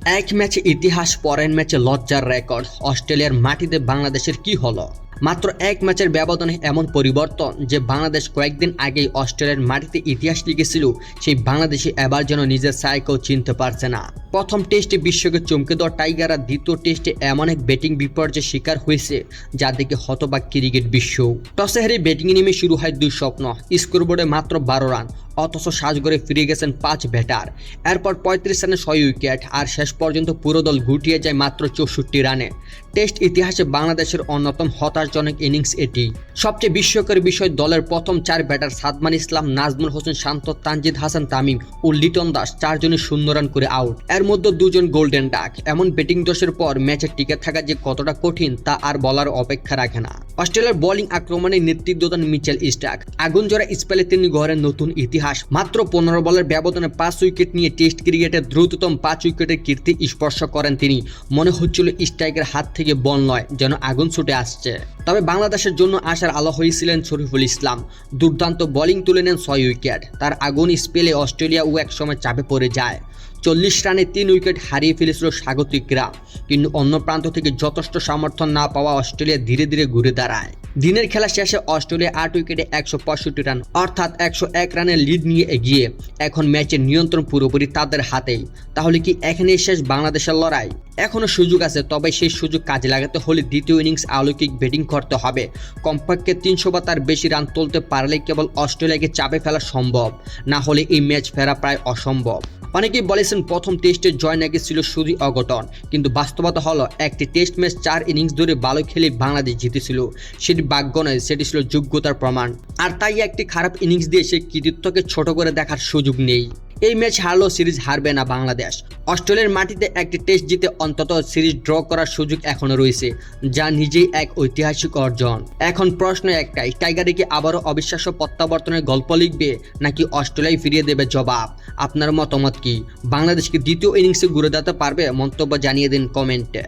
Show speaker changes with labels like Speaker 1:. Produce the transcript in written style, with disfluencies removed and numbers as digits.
Speaker 1: এক ম্যাচে ইতিহাস, পরের ম্যাচে লজ্জার রেকর্ড। অস্ট্রেলিয়ার মাটিতে বাংলাদেশের কি হলো? মাত্র এক ম্যাচের ব্যবধানে এমন পরিবর্তন যে বাংলাদেশ কয়েকদিন আগেই অস্ট্রেলিয়ার মাটিতে ইতিহাস লিখেছিল, সেই বাংলাদেশি এবার যেন নিজের সাইকেও চিনতে পারছে না। প্রথম টেস্টে বিশ্বকে চমকে দেওয়া টাইগাররা দ্বিতীয় টেস্টে এমন এক ব্যাটিং বিপর্যয়ের শিকার হয়েছে যা দেখে হতবাক ক্রিকেট বিশ্ব। টসে হেরে ব্যাটিংয়ে নেমে শুরু হয় দুঃস্বপ্ন। স্কোরবোর্ডে মাত্র 12 রান, অথচ সাজঘরে ফিরে গেছেন 5 ব্যাটার। এরপর 35 রানে 6 উইকেট, আর শেষ পর্যন্ত পুরো দল গুটিয়ে যায় মাত্র 64 রানে। টেস্ট ইতিহাসে বাংলাদেশের অন্যতম হতাশজনক ইনিংস এটি। সবচেয়ে বিস্ময়কর বিষয়, দলের প্রথম 4 ব্যাটার সাদমান ইসলাম, নাজমুল হোসেন শান্ত, তানজিদ হাসান তামিম ও লিটন দাস 4 জনই 0 রান করে আউট। এর মধ্যে 2 জন গোল্ডেন ডাক। এমন ব্যাটিং দোষের পর ম্যাচে টিকে থাকা যে কতটা কঠিন তা আর বলার অপেক্ষা রাখে না। অস্ট্রেলিয়ার বোলিং আক্রমণে নেতৃত্ব দেন মিচেল স্টার্ক। আগুন জোড়া স্পেলে তিনি গড়েন নতুন ইতিহাস। মাত্র 15 বলের ব্যবধানে 5 উইকেট নিয়ে টেস্ট ক্রিকেটের দ্রুততম 5 উইকেটের কীর্তি স্পর্শ করেন তিনি। মনে হচ্ছিল স্ট্রাইকের হাত থেকে বল নয়, যেন আগুন ছুটে আসছে। তবে বাংলাদেশের জন্য আশার আলো হয়েছিলেন শরীফুল ইসলাম। দুর্দান্ত বোলিং তুলে নেন 6 উইকেট। তার আগুন স্পেলে অস্ট্রেলিয়াও একসময় চাপে পড়ে যায়। 40 রানে 3 উইকেট হারিয়ে ফেলেছিল স্বাগতিকরা, কিন্তু অন্য প্রান্ত থেকে যথেষ্ট সমর্থন না পাওয়া অস্ট্রেলিয়া ধীরে ধীরে ঘুরে দাঁড়ায়। দিনের খেলা শেষে অস্ট্রেলিয়া 8 উইকেটে 165 রান অর্থাৎ 101 রানের লিড নিয়ে এগিয়ে। এখন ম্যাচের নিয়ন্ত্রণ পুরোপুরি তাদের হাতেই। তাহলে কি এখানেই শেষ বাংলাদেশের লড়াই? এখনো সুযোগ আছে, তবে সেই সুযোগ কাজে লাগাতে হলে দ্বিতীয় ইনিংস অলৌকিক ব্যাটিং করতে হবে। কমপক্ষে 300 বা তার বেশি রান তুলতে পারলে কেবল অস্ট্রেলিয়াকে চাপে ফেলা সম্ভব, না হলে এই ম্যাচ ফেরা প্রায় অসম্ভব। অনেকেই বলেছেন প্রথম টেস্টের জয় নাকি ছিল শুধু অঘটন, কিন্তু বাস্তবতা হলো একটি টেস্ট ম্যাচ 4 ইনিংস ধরে ভালো খেলে বাংলাদেশ জিতেছিল। সেটি ভাগ্য নয়, সেটি ছিল যোগ্যতার প্রমাণ। আর তাই একটি খারাপ ইনিংস দিয়ে সেই কৃতিত্বকে ছোট করে দেখার সুযোগ নেই। এই ম্যাচ হারলেও সিরিজ হারবে না বাংলাদেশ। অস্ট্রেলিয়ার মাটিতে একটি টেস্ট জিতে অন্তত সিরিজ ড্র করার সুযোগ এখনো রয়েছে, যা নিজেই এক ঐতিহাসিক অর্জন। এখন প্রশ্ন একটাই, টাইগারে কি আবারও অবিশ্বাস্য প্রত্যাবর্তনের গল্প লিখবে, নাকি অস্ট্রেলিয়ায় ফিরিয়ে দেবে জবাব? আপনার মতামত কি? বাংলাদেশকে দ্বিতীয় ইনিংসে ঘুরে দিতে পারবে? মন্তব্য জানিয়ে দিন কমেন্টে।